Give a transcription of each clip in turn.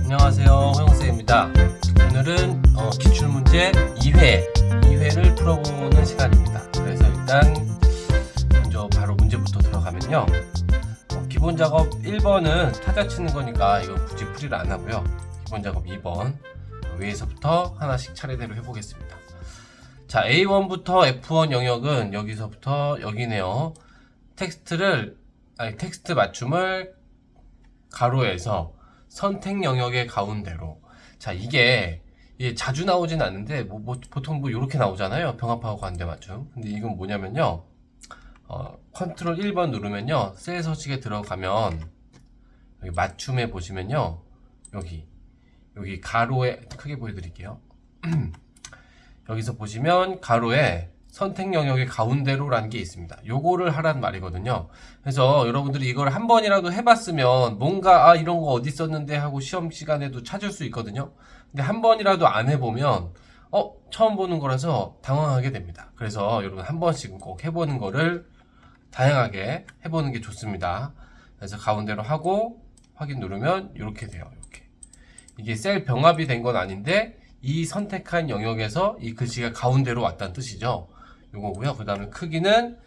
안녕하세요, 호영쌤입니다. 오늘은 기출문제 2회를 풀어보는 시간입니다. 그래서 일단 먼저 바로 문제부터 들어가면요, 기본 작업 1번은 타자 치는 거니까 이거 굳이 풀이를 안 하고요, 기본 작업 2번 위에서부터 하나씩 차례대로 해보겠습니다. 자, A1부터 F1 영역은 여기서부터 여기네요. 텍스트 맞춤을 가로에서 선택 영역의 가운데로. 자, 이게 자주 나오진 않는데 보통 이렇게 나오잖아요, 병합하고 가운데 맞춤. 근데 이건 뭐냐면요, 컨트롤 1번 누르면요, 셀 서식에 들어가면 여기 맞춤에 보시면요, 여기 가로에 크게 보여드릴게요. 여기서 보시면 가로에 선택 영역의 가운데로 라는 게 있습니다. 요거를 하라는 말이거든요. 그래서 여러분들이 이걸 한 번이라도 해봤으면 뭔가 이런 거 어디 있었는데 하고 시험 시간에도 찾을 수 있거든요. 근데 한 번이라도 안 해보면 처음 보는 거라서 당황하게 됩니다. 그래서 여러분 한 번씩은 꼭 해보는 거를 다양하게 해보는 게 좋습니다. 그래서 가운데로 하고 확인 누르면 이렇게 돼요. 이게 셀 병합이 된 건 아닌데 이 선택한 영역에서 이 글씨가 가운데로 왔다는 뜻이죠. 요거고요. 그 다음에 크기는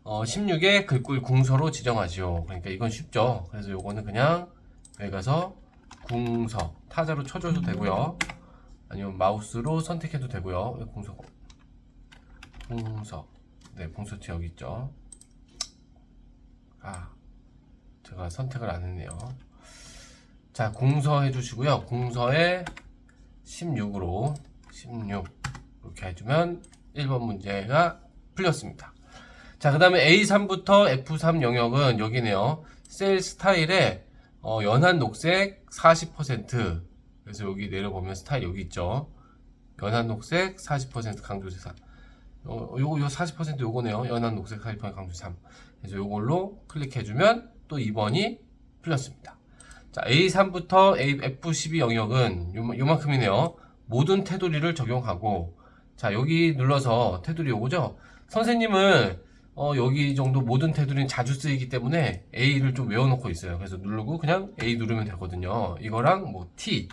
16의 글꼴 궁서로 지정하죠. 그러니까 이건 쉽죠. 그래서 요거는 그냥 여기 가서 궁서 타자로 쳐줘도 되고요, 아니면 마우스로 선택해도 되고요. 궁서 네, 봉서티 여기 있죠. 제가 선택을 안 했네요. 자, 궁서 해주시고요. 궁서에 16으로 16 이렇게 해주면 1번 문제가 풀렸습니다. 자, 그 다음에 A3부터 F3 영역은 여기네요. 셀 스타일에 연한 녹색 40%. 그래서 여기 내려보면 스타일 여기 있죠. 연한 녹색 40% 강조세 3. 요 40% 요거네요. 연한 녹색 40% 강조세 3. 그래서 요걸로 클릭해주면 또 2번이 풀렸습니다. 자, A3부터 F12 영역은 요만큼이네요. 모든 테두리를 적용하고, 자, 여기 눌러서 테두리 요거죠. 선생님은 여기 정도 모든 테두리는 자주 쓰이기 때문에 A를 좀 외워놓고 있어요. 그래서 누르고 그냥 A 누르면 되거든요. 이거랑 T,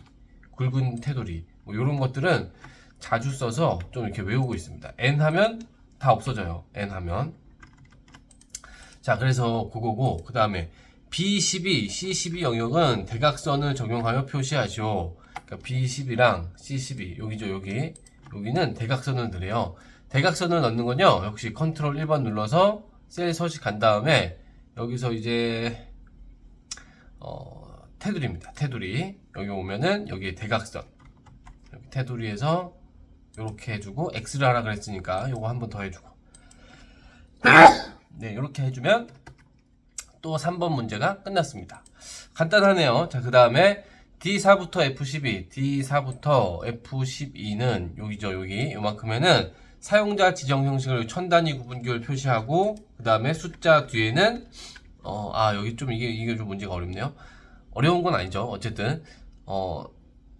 굵은 테두리 요런 것들은 자주 써서 좀 이렇게 외우고 있습니다. N 하면 다 없어져요. N 하면. 자, 그래서 그거고, 그 다음에 B12, C12 영역은 대각선을 적용하여 표시하죠. 그러니까 B12랑 C12 여기죠. 여기는 대각선을 넣으래요. 대각선을 넣는 건요, 역시 컨트롤 1번 눌러서 셀 서식 간 다음에 여기서 이제 테두리입니다. 테두리 여기 오면은 여기에 대각선, 여기 테두리에서 이렇게 해주고, X를 하라 그랬으니까 요거 한 번 더 해주고, 네, 이렇게 해주면 또 3번 문제가 끝났습니다. 간단하네요. 자, 그 다음에 D4부터 F12, D4부터 F12는 여기죠. 여기 요만큼에는 사용자 지정 형식을 천 단위 구분기를 표시하고, 그 다음에 숫자 뒤에는 여기 좀 이게 좀 문제가 어렵네요. 어려운 건 아니죠. 어쨌든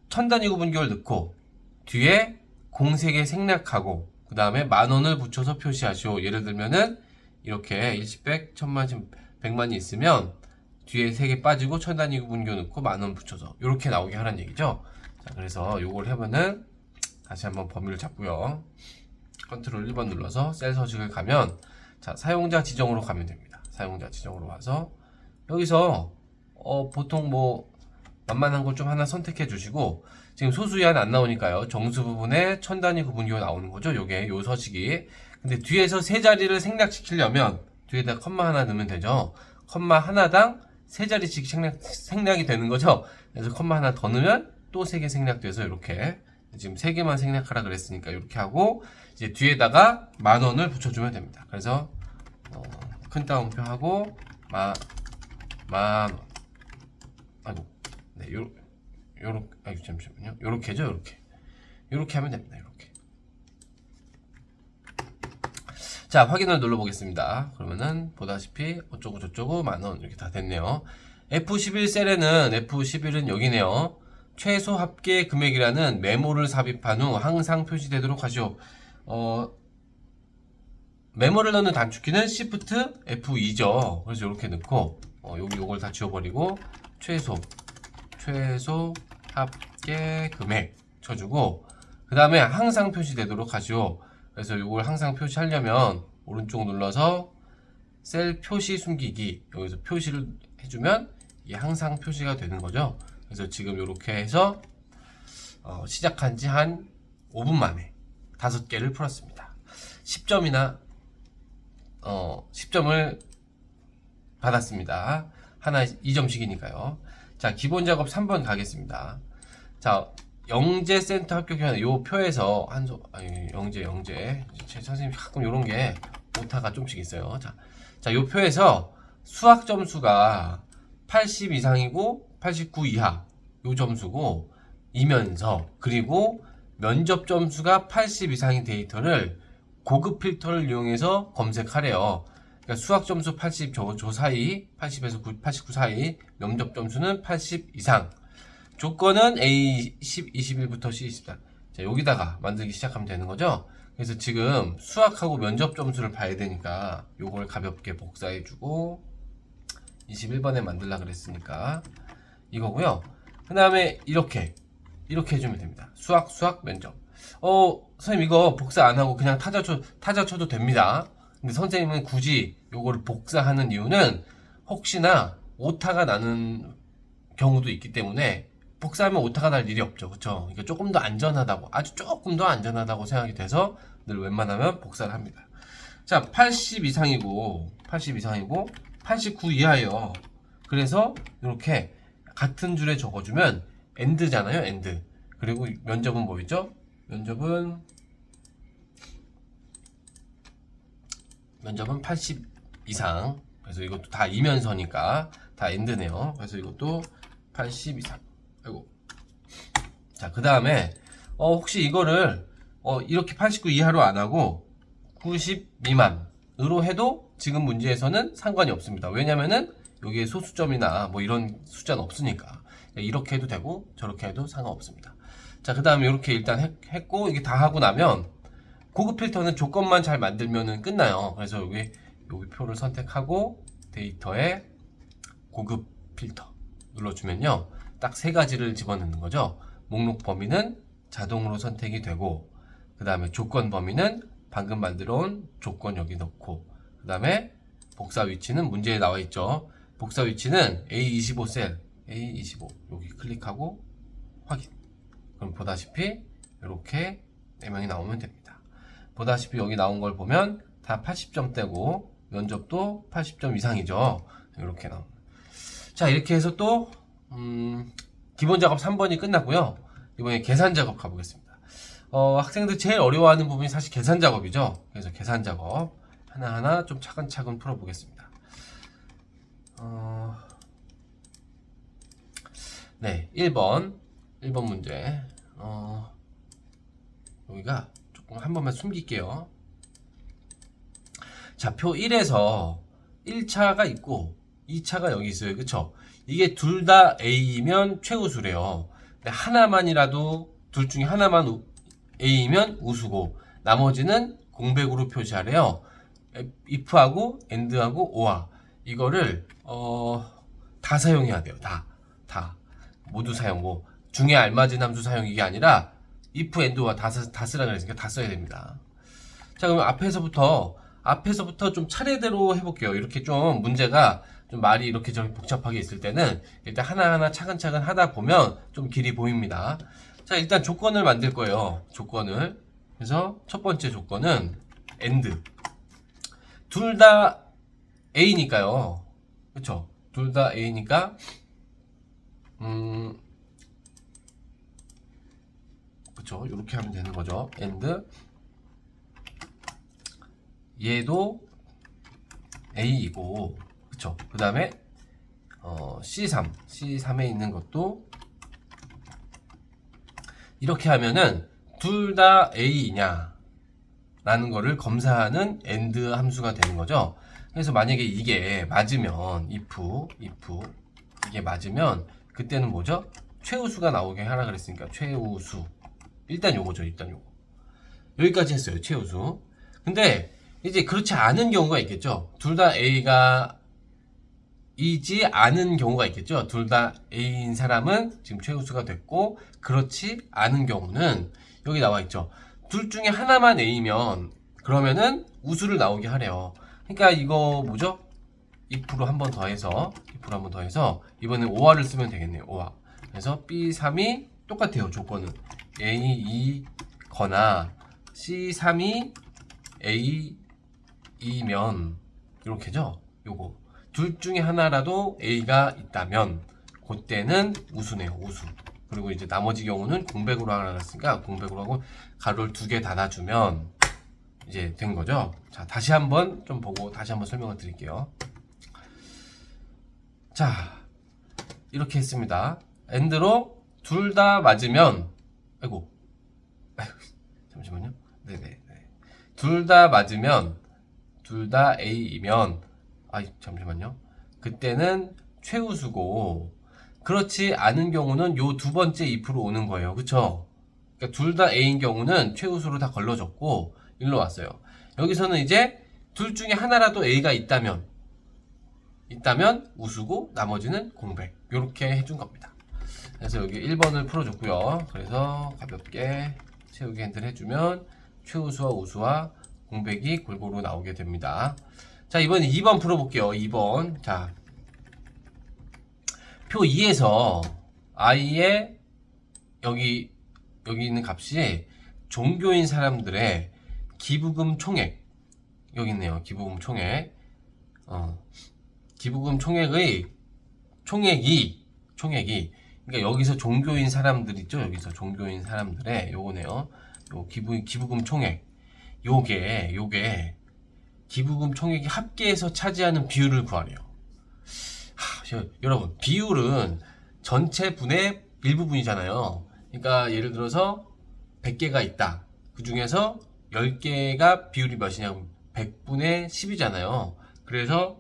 천 단위 구분기를 넣고 뒤에 공색에 생략하고 그 다음에 만원을 붙여서 표시하시오. 예를 들면은 이렇게 일십, 백, 천만, 백만이 있으면 뒤에 3개 빠지고 천 단위 구분기 넣고 만원 붙여서 이렇게 나오게 하라는 얘기죠. 자, 그래서 요걸 하면은 다시 한번 범위를 잡고요, 컨트롤 1번 눌러서 셀 서식을 가면, 자, 사용자 지정으로 가면 됩니다. 사용자 지정으로 와서 여기서 보통 만만한 걸 좀 하나 선택해 주시고, 지금 소수이한 안 나오니까요, 정수 부분에 천 단위 구분기가 나오는 거죠. 요 서식이. 근데 뒤에서 세 자리를 생략시키려면 뒤에다 컴마 하나 넣으면 되죠. 컴마 하나당 세 자리씩 생략이 되는 거죠. 그래서 컴마 하나 더 넣으면 또 3개 생략돼서 이렇게, 지금 3개만 생략하라 그랬으니까 이렇게 하고, 이제 뒤에다가 만원을 붙여주면 됩니다. 그래서 큰 따옴표 하고 만원. 네, 잠시만요. 요렇게죠. 요렇게 하면 됩니다. 이렇게. 자, 확인을 눌러보겠습니다. 그러면은 보다시피 어쩌고 저쩌고 만원 이렇게 다 됐네요. F11 셀에는 F11은 여기네요. 최소 합계 금액이라는 메모를 삽입한 후 항상 표시되도록 하시오. 메모를 넣는 단축키는 Shift F2죠. 그래서 이렇게 넣고 요걸 다 지워버리고 최소 합계 금액 쳐주고 그 다음에 항상 표시되도록 하죠. 그래서 이걸 항상 표시하려면 오른쪽 눌러서 셀 표시 숨기기 여기서 표시를 해주면 이게 항상 표시가 되는 거죠. 그래서 지금 이렇게 해서 시작한 지 한 5분 만에 5개를 풀었습니다. 10점이나 10점을 받았습니다. 하나 2점씩이니까요. 자, 기본 작업 3번 가겠습니다. 자, 영재센터 합격형 요 표에서 영재 제 선생님 가끔 요런 게 오타가 좀씩 있어요. 자, 요 표에서 수학 점수가 80 이상이고 89 이하 요 점수고 이면서 그리고 면접 점수가 80 이상인 데이터를 고급 필터를 이용해서 검색하래요. 그러니까 수학 점수 80 저 사이 80에서 89 사이 면접 점수는 80 이상 조건은 A10, 21부터 C24 자, 여기다가 만들기 시작하면 되는 거죠. 그래서 지금 수학하고 면접 점수를 봐야 되니까 요걸 가볍게 복사해주고 21번에 만들라 그랬으니까 이거고요. 그 다음에 이렇게 해주면 됩니다. 수학 면접. 선생님 이거 복사 안 하고 그냥 타자 쳐도 됩니다. 근데 선생님은 굳이 요거를 복사하는 이유는 혹시나 오타가 나는 경우도 있기 때문에 복사하면 오타가 날 일이 없죠. 그쵸? 그러니까 조금 더 안전하다고, 아주 조금 더 안전하다고 생각이 돼서 늘 웬만하면 복사를 합니다. 자, 80 이상이고 89 이하예요. 그래서 이렇게 같은 줄에 적어주면 end잖아요. end. 그리고 면접은 뭐였죠? 면접은 80 이상. 그래서 이것도 다 이면서니까 다 end네요. 그래서 이것도 80 이상. 아이고. 자, 그 다음에 혹시 이거를 이렇게 89 이하로 안 하고 90 미만으로 해도 지금 문제에서는 상관이 없습니다. 왜냐면은 여기에 소수점이나 뭐 이런 숫자는 없으니까 이렇게 해도 되고 저렇게 해도 상관없습니다. 자, 그 다음에 이렇게 일단 했고 이게 다 하고 나면 고급 필터는 조건만 잘 만들면은 끝나요. 그래서 여기 표를 선택하고 데이터에 고급 필터 눌러주면요 딱 3가지를 집어넣는 거죠. 목록 범위는 자동으로 선택이 되고 그 다음에 조건 범위는 방금 만들어 온 조건 여기 넣고 그 다음에 복사 위치는 문제에 나와 있죠. 복사 위치는 A25 셀 A25 여기 클릭하고 확인. 그럼 보다시피 이렇게 4명이 나오면 됩니다. 보다시피 여기 나온 걸 보면 다 80점대고 면접도 80점 이상이죠. 이렇게 나옵니다. 자, 이렇게 해서 또 기본 작업 3번이 끝났고요. 이번에 계산 작업 가보겠습니다. 학생들 제일 어려워하는 부분이 사실 계산 작업이죠. 그래서 계산 작업 하나하나 좀 차근차근 풀어보겠습니다. 네, 1번 문제. 여기가 조금 한 번만 숨길게요. 자, 표 1에서 1차가 있고 2차가 여기 있어요. 그쵸? 이게 둘 다 A이면 최우수래요. 근데 하나만이라도 둘 중에 하나만 A이면 우수고 나머지는 공백으로 표시하래요. if하고 and하고 or와 이거를 다 사용해야 돼요. 다 모두 사용고 중에 알맞은 함수 사용 이게 아니라 if, and와 다 쓰라 그랬으니까 다 써야 됩니다. 자, 그럼 앞에서부터 좀 차례대로 해볼게요. 이렇게 좀 문제가 좀 말이 이렇게 저렇게 복잡하게 있을 때는 일단 하나하나 차근차근 하다 보면 좀 길이 보입니다. 자, 일단 조건을 만들 거예요. 조건을. 그래서 첫 번째 조건은 and. 둘 다 A니까요. 그쵸? 둘 다 A니까 그쵸? 이렇게 하면 되는 거죠. and 얘도 A이고 그쵸? 그 다음에 C3에 있는 것도 이렇게 하면은 둘 다 A이냐 라는 거를 검사하는 AND 함수가 되는 거죠. 그래서 만약에 이게 맞으면 if 이게 맞으면 그때는 뭐죠? 최우수가 나오게 하라 그랬으니까 최우수 일단 요거죠. 일단 요거 여기까지 했어요. 최우수. 근데 이제 그렇지 않은 경우가 있겠죠. 둘 다 A가 이지 않은 경우가 있겠죠. 둘 다 A인 사람은 지금 최우수가 됐고, 그렇지 않은 경우는 여기 나와 있죠. 둘 중에 하나만 A면 그러면은 우수를 나오게 하래요. 그러니까 이거 뭐죠? if 한 번 더해서 이번엔 5화를 쓰면 되겠네요. 5화. 그래서 B3이 똑같아요. 조건은 A2거나 C3이 A2면 이렇게죠. 요거 둘 중에 하나라도 A가 있다면 그때는 우수네요. 우수. 그리고 이제 나머지 경우는 공백으로 하나였으니까 공백으로 하고 가로를 2개 닫아주면 이제 된 거죠. 자, 다시 한번 좀 보고 다시 한번 설명을 드릴게요. 자, 이렇게 했습니다. 엔드로 둘 다 맞으면, 아이고, 잠시만요. 네네. 둘 다 맞으면, 둘 다 A이면, 잠시만요. 그때는 최우수고, 그렇지 않은 경우는 요 두 번째 if로 오는 거예요. 그쵸? 그러니까 둘 다 A인 경우는 최우수로 다 걸러졌고, 일로 왔어요. 여기서는 이제 둘 중에 하나라도 A가 있다면 우수고 나머지는 공백. 요렇게 해준 겁니다. 그래서 여기 1번을 풀어줬고요. 그래서 가볍게 채우기 핸들 해주면 최우수와 우수와 공백이 골고루 나오게 됩니다. 자, 이번에 2번 풀어볼게요. 2번. 자, 표 2에서 i의 여기 있는 값이 종교인 사람들의 기부금 총액, 여기 있네요. 기부금 총액. 기부금 총액이 그러니까 여기서 종교인 사람들 있죠. 여기서 종교인 사람들의 요거네요. 요 기부금 총액. 요게 기부금 총액이 합계해서 차지하는 비율을 구하래요. 여러분, 비율은 전체 분의 일부분이잖아요. 그러니까 예를 들어서 100개가 있다. 그 중에서 10개가 비율이 몇이냐면 100분의 10이잖아요. 그래서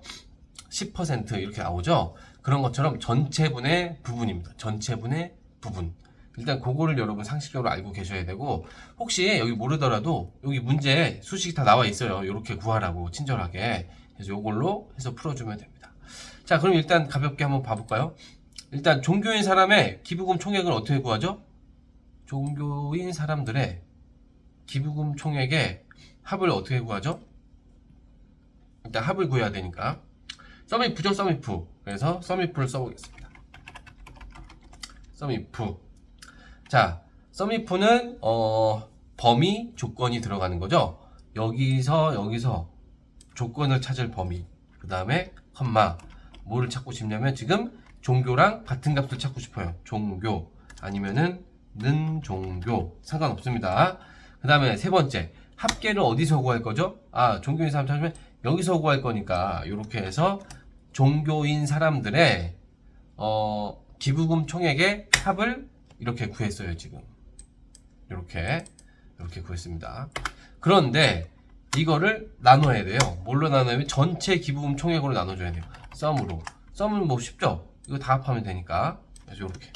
10% 이렇게 나오죠. 그런 것처럼 전체분의 부분입니다. 전체분의 부분. 일단 그거를 여러분 상식적으로 알고 계셔야 되고, 혹시 여기 모르더라도 여기 문제 수식이 다 나와 있어요. 이렇게 구하라고 친절하게. 그래서 이걸로 해서 풀어주면 됩니다. 자, 그럼 일단 가볍게 한번 봐볼까요? 일단 종교인 사람의 기부금 총액을 어떻게 구하죠? 종교인 사람들의 기부금 총액의 합을 어떻게 구하죠? 일단 합을 구해야 되니까 썸이프죠, 썸이프. 그래서 썸이프를 써보겠습니다. 썸이프. 자, 썸이프는 범위, 조건이 들어가는 거죠. 여기서 조건을 찾을 범위. 그 다음에 컴마. 뭐를 찾고 싶냐면 지금 종교랑 같은 값을 찾고 싶어요. 종교 아니면은 는 종교 상관없습니다. 그 다음에 세 번째, 합계를 어디서 구할 거죠? 종교인 사람 찾으면 여기서 구할 거니까 이렇게 해서 종교인 사람들의 기부금 총액의 합을 이렇게 구했어요. 지금 이렇게 구했습니다. 그런데 이거를 나눠야 돼요. 뭘로 나누면 전체 기부금 총액으로 나눠줘야 돼요. 썸으로. 썸은 뭐 쉽죠? 이거 다 합하면 되니까. 그래서 이렇게.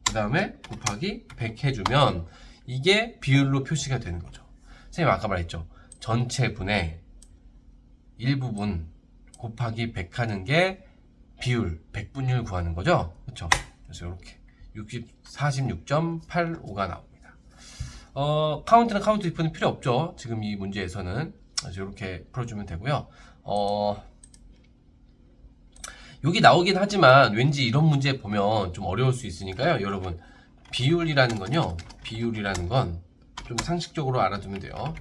그 다음에 곱하기 100 해주면 이게 비율로 표시가 되는 거죠. 선생님 아까 말했죠. 전체 분의 일부분 곱하기 100 하는 게 비율, 100분율 구하는 거죠. 그렇죠? 그래서 이렇게 46.85가 나옵니다. 카운트나 카운트 if는 필요 없죠. 지금 이 문제에서는. 그래서 이렇게 풀어주면 되고요. 여기 나오긴 하지만 왠지 이런 문제 보면 좀 어려울 수 있으니까요. 여러분, 비율이라는 건요. 비율이라는 건 좀 상식적으로 알아두면 돼요.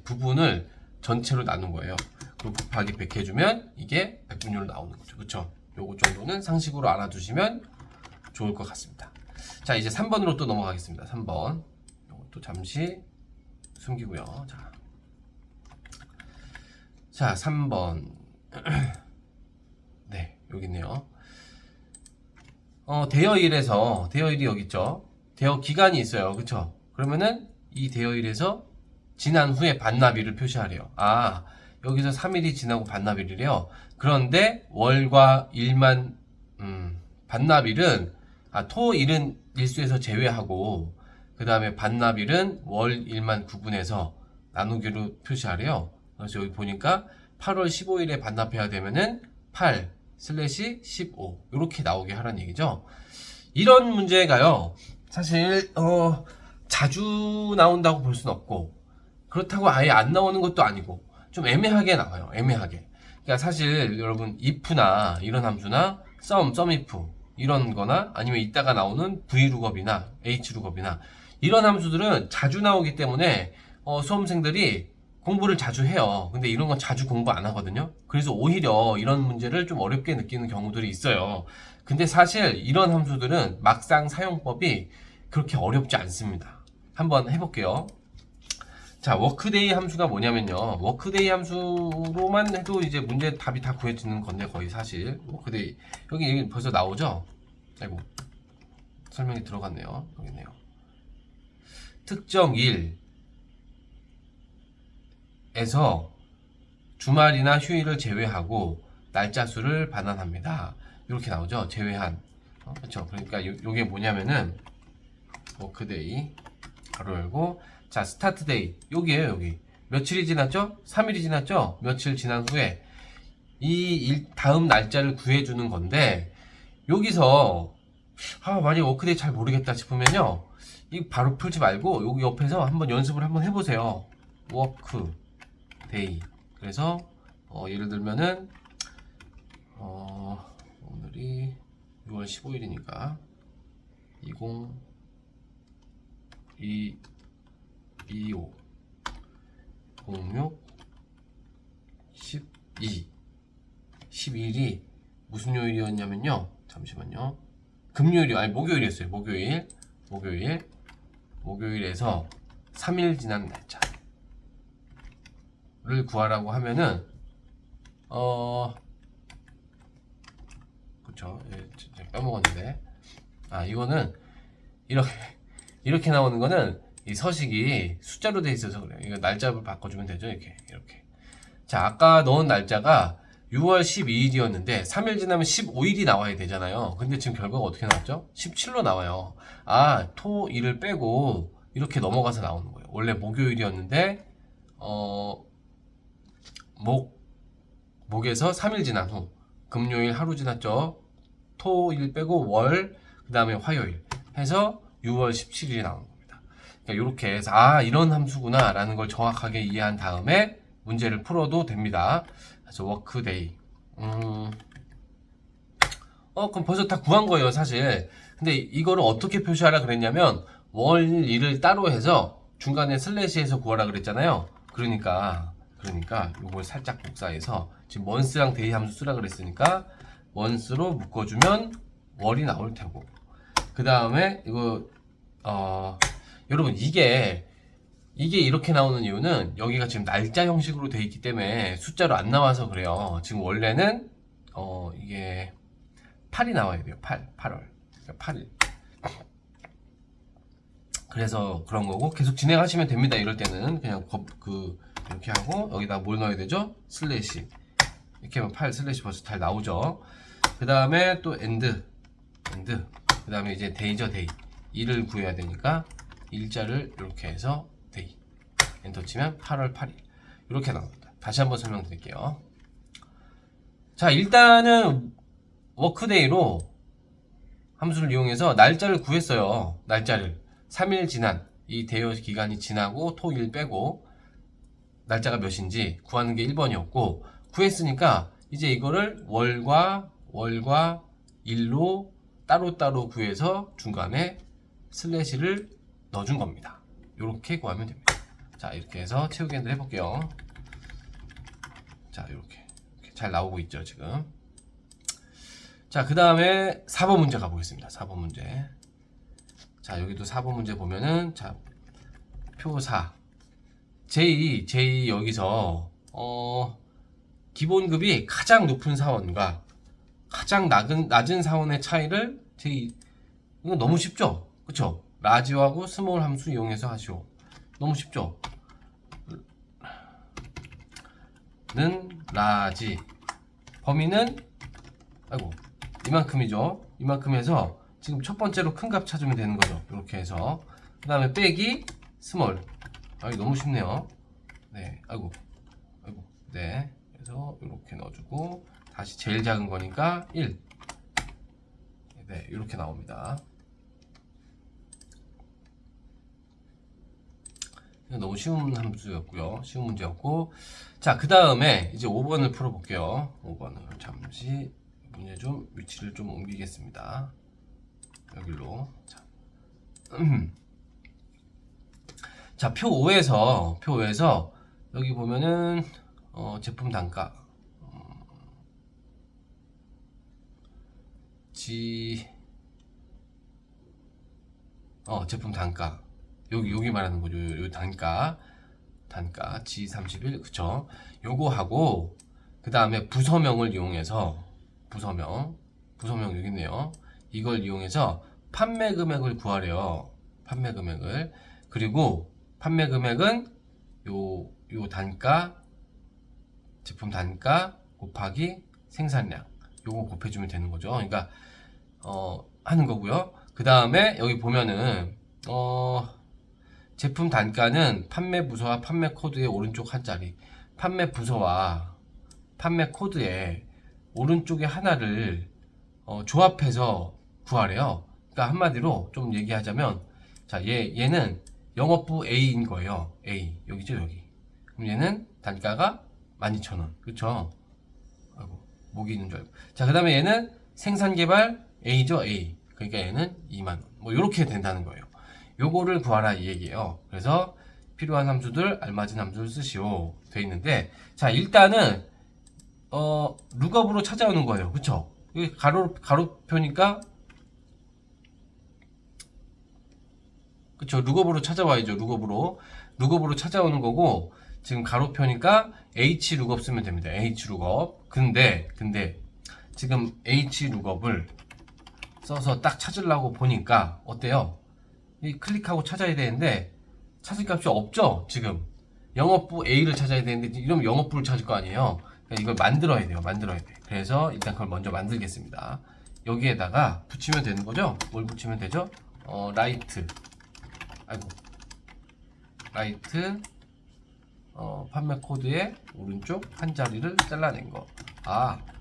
부분을 전체로 나눈 거예요. 그리고 곱하기 100 해주면 이게 100분율로 나오는 거죠. 그쵸? 요거 정도는 상식으로 알아두시면 좋을 것 같습니다. 자, 이제 3번으로 또 넘어가겠습니다. 3번. 요것도 잠시 숨기고요. 자, 3번. 네, 여기 있네요. 대여일이 여기 있죠. 대여 기간이 있어요. 그쵸? 그러면은 이 대여일에서 지난 후에 반납일을 표시하래요. 여기서 3일이 지나고 반납일이래요. 그런데 월과 일만 반납일은 토일은 일수에서 제외하고 그 다음에 반납일은 월 일만 구분해서 나누기로 표시하래요. 그래서 여기 보니까 8월 15일에 반납해야 되면은 8/15 이렇게 나오게 하라는 얘기죠. 이런 문제가요, 사실 자주 나온다고 볼 수는 없고, 그렇다고 아예 안 나오는 것도 아니고 좀 애매하게 나와요. 애매하게. 그러니까 사실 여러분 if나 이런 함수나 sum if 이런 거나 아니면 이따가 나오는 vlookup이나 hlookup이나 이런 함수들은 자주 나오기 때문에 수험생들이 공부를 자주 해요. 근데 이런 건 자주 공부 안 하거든요. 그래서 오히려 이런 문제를 좀 어렵게 느끼는 경우들이 있어요. 근데 사실 이런 함수들은 막상 사용법이 그렇게 어렵지 않습니다. 한번 해볼게요. 자, 워크데이 함수가 뭐냐면요, 워크데이 함수로만 해도 이제 문제 답이 다 구해지는 건데, 거의 사실 워크데이 여기 벌써 나오죠. 아이고, 설명이 들어갔네요. 여기 있네요. 특정 일에서 주말이나 휴일을 제외하고 날짜 수를 반환합니다. 이렇게 나오죠. 제외한. 그렇죠. 그러니까 요게 뭐냐면은 워크데이 바로 열고, 자, 스타트데이 여기에요. 여기 며칠이 지났죠? 3일이 지났죠? 며칠 지난 후에 이 다음 날짜를 구해주는 건데, 여기서 만약 워크데이 잘 모르겠다 싶으면요, 이 바로 풀지 말고 여기 옆에서 한번 연습을 한번 해보세요. 워크데이. 그래서 예를 들면은 오늘이 6월 15일이니까 25 06 12 12일이 무슨 요일이었냐면요, 잠시만요, 금요일이 아니 목요일이었어요. 목요일에서 3일 지난 날짜를 구하라고 하면은 그쵸, 빼먹었는데, 이거는 이렇게 나오는 거는 이 서식이 숫자로 돼 있어서 그래요. 이거 날짜를 바꿔주면 되죠. 이렇게. 자, 아까 넣은 날짜가 6월 12일이었는데 3일 지나면 15일이 나와야 되잖아요. 근데 지금 결과가 어떻게 나왔죠? 17로 나와요. 토, 일을 빼고 이렇게 넘어가서 나오는 거예요. 원래 목요일이었는데 목에서 3일 지난 후, 금요일 하루 지났죠. 토, 일 빼고 월, 그 다음에 화요일 해서 6월 17일이 나오는 겁니다. 그러니까 이렇게 해서 이런 함수구나 라는 걸 정확하게 이해한 다음에 문제를 풀어도 됩니다. 그래서 워크데이. 그럼 벌써 다 구한 거예요, 사실. 근데 이거를 어떻게 표시하라 그랬냐면, 월, 일을 따로 해서 중간에 슬래시해서 구하라 그랬잖아요. 그러니까 이걸 살짝 복사해서, 지금 month랑 day 함수 쓰라 그랬으니까 month로 묶어주면 월이 나올 테고, 그 다음에 이거 여러분, 이게 이렇게 나오는 이유는 여기가 지금 날짜 형식으로 돼 있기 때문에 숫자로 안 나와서 그래요. 지금 원래는 이게 8이 나와야 돼요. 8월. 그러니까 8일. 그래서 그런 거고, 계속 진행하시면 됩니다. 이럴 때는 그냥 이렇게 하고 여기다 뭘 넣어야 되죠? 슬래시. 이렇게 하면 8 슬래시 벌써 잘 나오죠. 그 다음에 또 엔드. 그 다음에 이제 데이죠, 데이. 일을 구해야 되니까 일자를 이렇게 해서 데이. 엔터 치면 8월 8일. 이렇게 나옵니다. 다시 한번 설명드릴게요. 자, 일단은 워크데이로 함수를 이용해서 날짜를 구했어요. 날짜를 3일 지난, 이 대여 기간이 지나고 토, 일 빼고 날짜가 몇인지 구하는 게 1번이었고, 구했으니까 이제 이거를 월과 일로 따로따로 구해서 중간에 슬래시를 넣어준 겁니다. 이렇게 구하면 됩니다. 자, 이렇게 해서 채우기 핸들 해볼게요. 자, 이렇게 잘 나오고 있죠, 지금. 자, 그 다음에 4번 문제 가보겠습니다. 4번 문제. 자, 여기도 4번 문제 보면은, 자, 표 4. J 여기서, 기본급이 가장 높은 사원과 가장 낮은 사원의 차이를 이거 너무 쉽죠? 그쵸? 라지하고 스몰 함수 이용해서 하시오. 너무 쉽죠? 는 라지. 범위는 이만큼이죠. 이만큼 해서 지금 첫 번째로 큰 값 찾으면 되는 거죠. 이렇게 해서 그 다음에 빼기 스몰. 이거 너무 쉽네요. 네, 네. 그래서 이렇게 넣어주고 다시 제일 작은 거니까 1. 네, 이렇게 나옵니다. 너무 쉬운 함수였고요. 쉬운 문제였고, 자, 그 다음에 이제 5번을 풀어볼게요. 5번을 잠시 문제 좀 위치를 좀 옮기겠습니다. 여기로. 자, 표 5에서 여기 보면은 제품 단가 제품 단가 여기 말하는 거죠. 요 단가 G31 그쵸? 요거 하고 그 다음에 부서명을 이용해서 부서명 여기 있네요. 이걸 이용해서 판매 금액을 구하래요. 판매 금액을. 그리고 판매 금액은 요 단가 제품 단가 곱하기 생산량 요거 곱해주면 되는 거죠. 그러니까 하는 거고요. 그 다음에 여기 보면은 제품 단가는 판매 부서와 판매 코드의 오른쪽 한 자리, 판매 부서와 판매 코드의 오른쪽에 하나를 조합해서 구하래요. 그러니까 한마디로 좀 얘기하자면, 자, 얘는 영업부 A인 거예요. A 여기죠, 여기. 그럼 얘는 단가가 12,000원, 그렇죠? 아이고, 목이 있는 줄 알고. 자, 그 다음에 얘는 생산개발 A죠, A. 그러니까 얘는 2만원. 뭐 이렇게 된다는 거예요. 요거를 구하라 이 얘기예요. 그래서 필요한 함수들 알맞은 함수를 쓰시오 돼 있는데, 자, 일단은 룩업으로 찾아오는 거예요. 그쵸? 여기 가로표니까, 그쵸? 룩업으로 찾아와야죠. 룩업으로 찾아오는 거고, 지금 가로표니까 H 룩업 쓰면 됩니다. H 룩업. 근데 지금 H 룩업을 써서 딱 찾으려고 보니까 어때요? 클릭하고 찾아야 되는데 찾을 값이 없죠. 지금 영업부 A를 찾아야 되는데 이러면 영업부를 찾을 거 아니에요. 그러니까 이걸 만들어야 돼요. 그래서 일단 그걸 먼저 만들겠습니다. 여기에다가 붙이면 되는 거죠. 뭘 붙이면 되죠? 라이트 판매 코드의 오른쪽 한 자리를 잘라낸 거.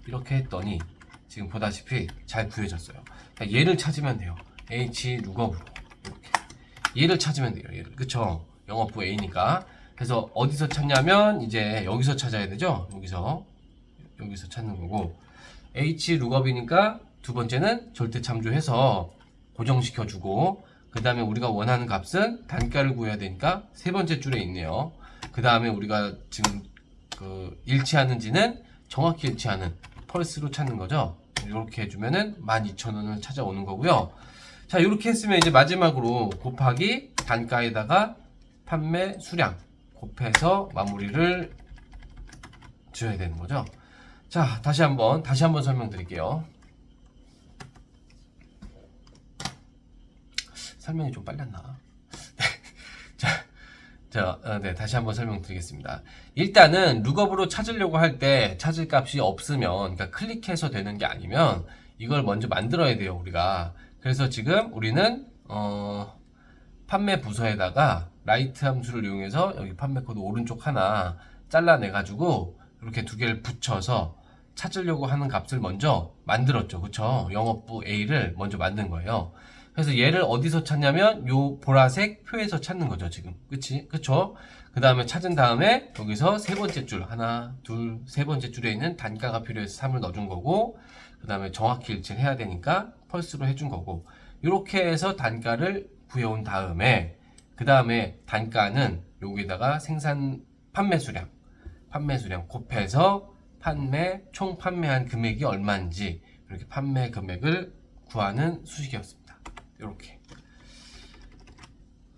이렇게 했더니 지금 보다시피 잘 구해졌어요. 그러니까 얘를 찾으면 돼요. H 룩업으로 이렇게 얘를 찾으면 돼요. 얘를. 그쵸? 영업부 A니까. 그래서 어디서 찾냐면 이제 여기서 찾아야 되죠. 여기서 찾는 거고, H 룩업이니까 두 번째는 절대 참조해서 고정시켜주고, 그 다음에 우리가 원하는 값은 단가를 구해야 되니까 세 번째 줄에 있네요. 그 다음에 우리가 지금 일치하는지는 정확히 일치하는 펄스로 찾는 거죠. 이렇게 해주면은 12,000원을 찾아오는 거고요. 자, 이렇게 했으면 이제 마지막으로 곱하기 단가에다가 판매 수량 곱해서 마무리를 지어야 되는 거죠. 자, 다시 한번 설명드릴게요. 설명이 좀 빨랐나? 네, 다시 한번 설명드리겠습니다. 일단은 룩업으로 찾으려고 할 때 찾을 값이 없으면, 그러니까 클릭해서 되는 게 아니면 이걸 먼저 만들어야 돼요, 우리가. 그래서 지금 우리는 판매 부서에다가 라이트 함수를 이용해서 여기 판매 코드 오른쪽 하나 잘라내 가지고 이렇게 두 개를 붙여서 찾으려고 하는 값을 먼저 만들었죠. 그쵸? 영업부 A를 먼저 만든 거예요. 그래서 얘를 어디서 찾냐면 요 보라색 표에서 찾는 거죠, 지금. 그쵸? 그 다음에 찾은 다음에 여기서 세 번째 줄, 하나, 둘, 세 번째 줄에 있는 단가가 필요해서 3을 넣어준 거고, 그 다음에 정확히 일치를 해야 되니까 펄스로 해준 거고, 이렇게 해서 단가를 구해온 다음에, 그 다음에 단가는 여기다가 판매 수량 곱해서 총 판매한 금액이 얼마인지, 이렇게 판매 금액을 구하는 수식이었습니다. 이렇게.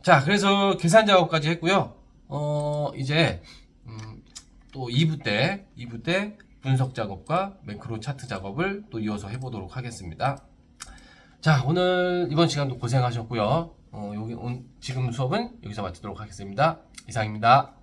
자, 그래서 계산 작업까지 했고요. 이제 또 2부 때 분석 작업과 매크로 차트 작업을 또 이어서 해보도록 하겠습니다. 자, 이번 시간도 고생하셨고요. 지금 수업은 여기서 마치도록 하겠습니다. 이상입니다.